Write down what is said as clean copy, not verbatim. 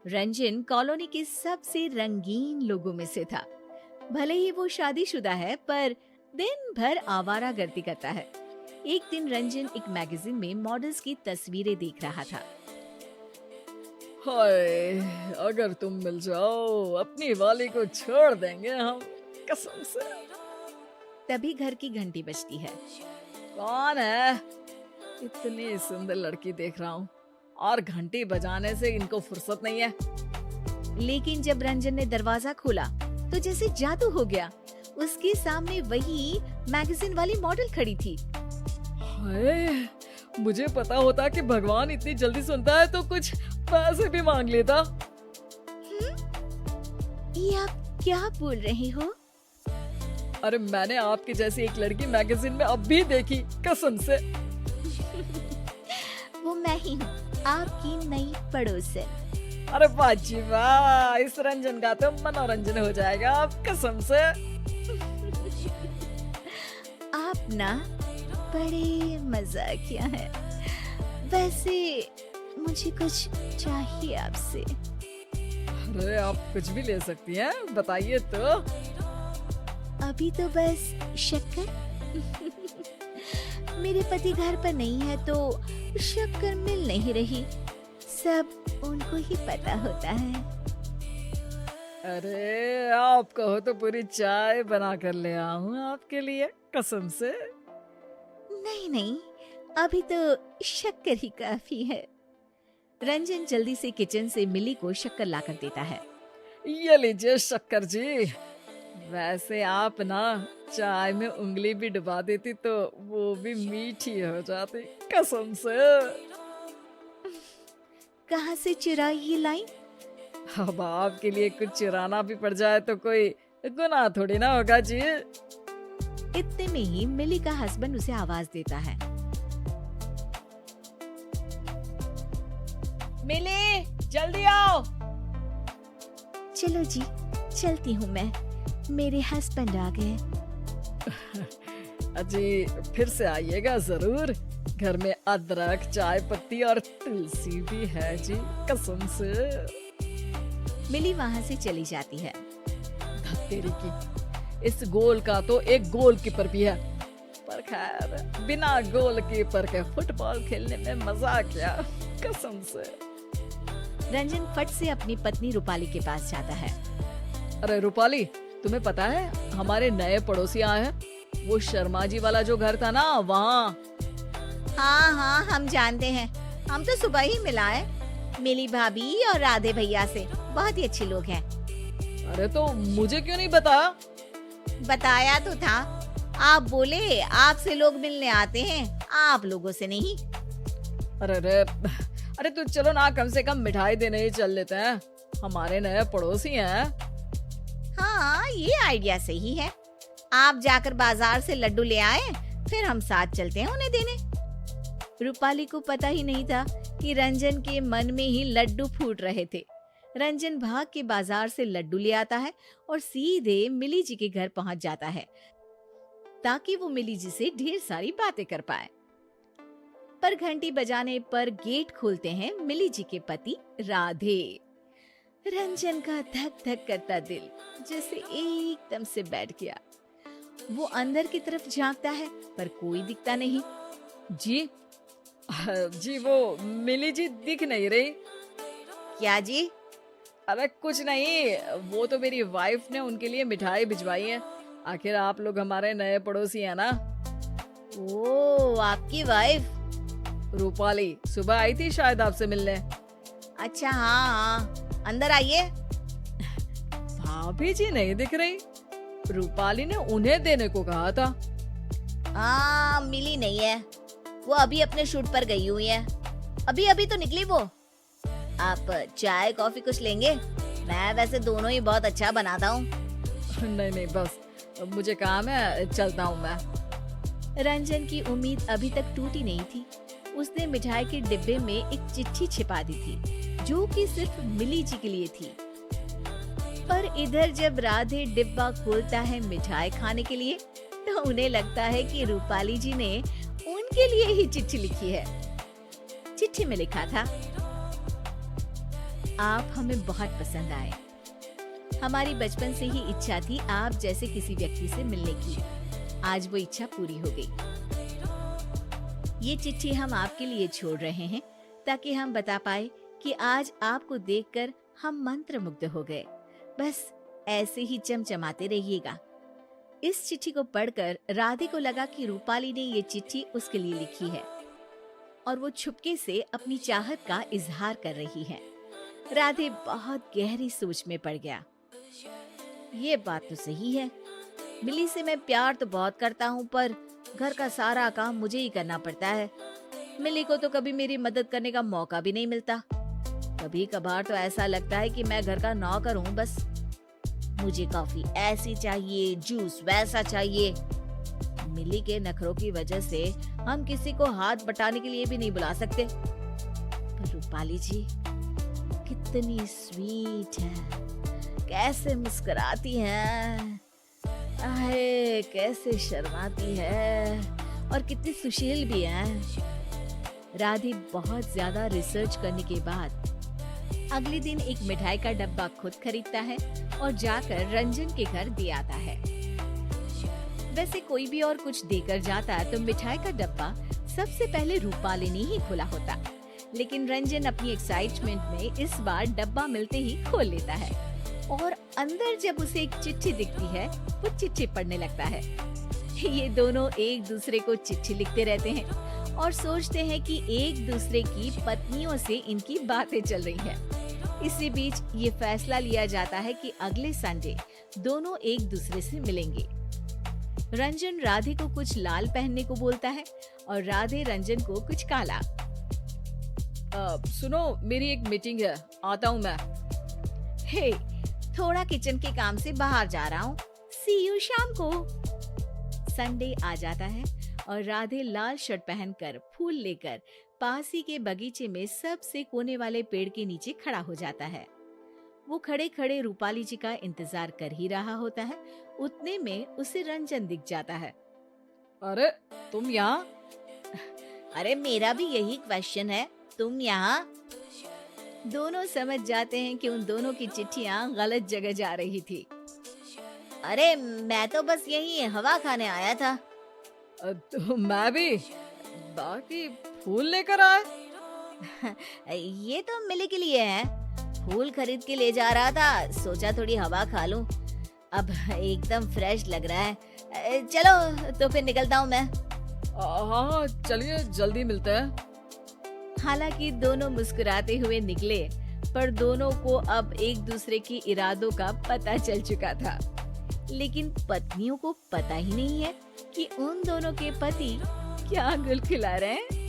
Ranjan colony के सबसे रंगीन लोगों में से था। भले ही वो शादीशुदा है, पर दिन भर आवारागर्दी करता है। एक दिन रंजन एक मैगजीन में मॉडल्स की तस्वीरें देख रहा था। हाय, अगर तुम मिल जाओ अपनी वाली को छोड़ देंगे हम, कसम से। तभी घर की घंटी बजती है। कौन है? इतनी सुंदर लड़की देख रहा हूँ और घंटी बजाने से इनको फुर्सत नहीं है। लेकिन जब रंजन ने दरवाजा खोला तो जैसे जादू हो गया। उसके सामने वही मैगजीन वाली मॉडल खड़ी थी। हाय, मुझे पता होता कि भगवान इतनी जल्दी सुनता है तो कुछ पैसे भी मांग लेता। ये आप क्या बोल रहे हो? अरे मैंने आपकी जैसी एक लड़की मैगजीन में अब भी देखी, कसम से। वो मैं ही हूँ, आपकी नई पड़ोसन। अरे वाह जी वाह, इस रंजन का तो मनोरंजन हो जाएगा आप, कसम से। आप ना बड़े मजाकिया हैं। वैसे मुझे कुछ चाहिए आपसे। अरे आप कुछ भी ले सकती हैं, बताइए तो। अभी तो बस शक्कर। मेरे पति घर पर नहीं है तो शक्कर मिल नहीं रही। सब उनको ही पता होता है। अरे आप कहो तो पूरी चाय बना कर ले आऊं आपके लिए, कसम से। नहीं नहीं, अभी तो शक्कर ही काफी है। रंजन जल्दी से किचन से मिली को शक्कर लाकर देता है। ये लीजिए शक्कर जी। वैसे आप ना चाय में उंगली भी डुबा देती तो वो भी मीठी हो जाती, कसम से। कहाँ से चुराई ये लाइन? अब आपके लिए कुछ चुराना भी पड़ जाए तो कोई गुनाह थोड़ी ना होगा जी। इतने में ही मिली का हस्बैंड उसे आवाज देता है। मिली, जल्दी आओ। चलो जी, चलती हूँ मैं। मेरे हस्बैंड आ गए। अजी फिर से आइएगा जरूर। घर में अदरक, चाय पत्ती और तुलसी भी है जी, कसम से। मिली वहाँ से चली जाती है। धत्तेरी की, इस गोल का तो एक गोलकीपर भी है, पर खैर बिना गोलकीपर के फुटबॉल खेलने में मजा क्या, कसम से। रंजन फट से अपनी पत्नी रूपाली के पास जाता है। अरे रूपाली, तुम्हें पता है हमारे नए पड़ोसी आए हैं? वो शर्मा जी वाला जो घर था ना, वहाँ। हाँ हाँ, हम जानते हैं। हम तो सुबह ही मिला है मिली भाभी और राधे भैया से। बहुत ही अच्छे लोग हैं। अरे तो मुझे क्यों नहीं बताया? बताया तो था, आप बोले आपसे लोग मिलने आते हैं, आप लोगों से नहीं। अरे अरे अरे तो चलो ना, कम से कम मिठाई देने ही चल लेते हैं, हमारे नए पड़ोसी हैं। हाँ, ये आइडिया सही है। आप जाकर बाजार से लड्डू ले आए, फिर हम साथ चलते हैं उन्हें देने। रूपाली को पता ही नहीं था कि रंजन के मन में ही लड्डू फूट रहे थे। रंजन भाग के बाजार से लड्डू ले आता है और सीधे मिली जी के घर पहुंच जाता है, ताकि वो मिली जी से ढेर सारी बातें कर पाए। पर घंटी बजाने पर गेट खोलते हैं मिली जी के पति राधे। रंजन का धक धक करता दिल जैसे एकदम से बैठ गया। वो अंदर की तरफ झांकता है, पर कोई दिखता नहीं। जी जी, वो मिली जी दिख नहीं रही। क्या जी? अरे कुछ नहीं, वो तो मेरी वाइफ ने उनके लिए मिठाई भिजवाई है। आखिर आप लोग हमारे नए पड़ोसी हैं ना। ओ, आपकी वाइफ? रूपाली सुबह आई थी शायद आपसे मिलने। अच्छा हाँ हाँ, अंदर आइए। भाभी जी नहीं दिख रही। रूपाली ने उन्हें देने को कहा था। हाँ, मिली नहीं है, वो अभी अपने शूट पर गई हुई है। अभी अभी तो निकली वो। आप चाय कॉफी कुछ लेंगे? मैं वैसे दोनों ही बहुत अच्छा बनाता हूँ। नहीं नहीं, बस मुझे काम है, चलता हूँ मैं। रंजन की उम्मीद अभी तक टूटी नहीं थी। उसने मिठाई के डिब्बे में एक चिट्ठी छिपा दी थी, जो कि सिर्फ मिली जी के लिए थी। पर इधर जब राधे डिब्बा खोलता है मिठाई खाने के लिए, तो उन्हें लगता है कि रूपाली जी ने उनके लिए ही चिट्ठी लिखी है। चिट्ठी में लिखा था, आप हमें बहुत पसंद आए। हमारी बचपन से ही इच्छा थी आप जैसे किसी व्यक्ति से मिलने की। आज वो इच्छा पूरी हो गई। ये चिट्ठी हम आपके लिए छोड़ रहे हैं ताकि हम बता पाए कि आज आपको देखकर हम मंत्रमुग्ध हो गए। बस ऐसे ही चमचमाते रहिएगा। इस चिट्ठी को पढ़कर राधे को लगा कि रूपाली ने ये चिट्ठी उसके लिए लिखी है और वो छुपके से अपनी चाहत का इजहार कर रही है। राधे बहुत गहरी सोच में पड़ गया। ये बात तो सही है, मिली से मैं प्यार तो बहुत करता हूँ, पर घर का सारा काम मुझे ही करना पड़ता है। मिली को तो कभी मेरी मदद करने का मौका भी नहीं मिलता। कभी कभार तो ऐसा लगता है कि मैं घर का नौकर हूँ बस। मुझे कॉफी ऐसी चाहिए, जूस वैसा चाहिए। मिली के नखरों की वजह से हम किसी को हाथ बटाने के लिए भी नहीं बुला सकते। पर रूपाली जी कितनी स्वीट है, कैसे मुस्कुराती है, आहे कैसे शर्माती है और कितनी सुशील भी है। राधे बहुत ज्यादा रिसर्च करने के बाद अगले दिन एक मिठाई का डब्बा खुद खरीदता है और जाकर रंजन के घर दे आता है। वैसे कोई भी और कुछ देकर जाता तो मिठाई का डब्बा सबसे पहले रूपाली ने ही खोला होता, लेकिन रंजन अपनी एक्साइटमेंट में इस बार डब्बा मिलते ही खोल लेता है और अंदर जब उसे एक चिट्ठी दिखती है वो चिट्ठी पढ़ने लगता है। ये दोनों एक दूसरे को चिट्ठी लिखते रहते हैं और सोचते हैं कि एक दूसरे की पत्नियों से इनकी बातें चल रही हैं। इसी बीच ये फैसला लिया जाता है कि अगले संडे दोनों एक दूसरे से मिलेंगे। रंजन राधे को कुछ लाल पहनने को बोलता है और राधे रंजन को कुछ काला। सुनो, मेरी एक मीटिंग है, आता हूँ मैं। हे, थोड़ा किचन के काम से बाहर जा रहा हूँ, सी यू शाम को। संडे आ जाता है और राधे लाल शर्ट पहनकर फूल लेकर पास ही के बगीचे में सबसे कोने वाले पेड़ के नीचे खड़ा हो जाता है। वो खड़े खड़े रूपाली जी का इंतजार कर ही रहा होता है। उतने में उसे रंजन दिख जाता है। अरे तुम यहाँ? अरे मेरा भी यही क्वेश्चन है, तुम यहाँ? दोनों समझ जाते हैं कि उन दोनों की चिट्ठियाँ गलत जगह जा रही थी। अरे मैं तो बस यही हवा खाने आया था। तो मैं भी, बाकी फूल लेकर आए। ये तो मिली के लिए है, फूल खरीद के ले जा रहा था, सोचा थोड़ी हवा खा लूं। अब एकदम फ्रेश लग रहा है। चलो तो फिर निकलता हूँ मैं। हाँ चलिए, जल्दी मिलते हैं। हालांकि दोनों मुस्कुराते हुए निकले, पर दोनों को अब एक दूसरे की इरादों का पता चल चुका था। लेकिन पत्नियों को पता ही नहीं है कि उन दोनों के पति क्या गुल खिला रहे हैं।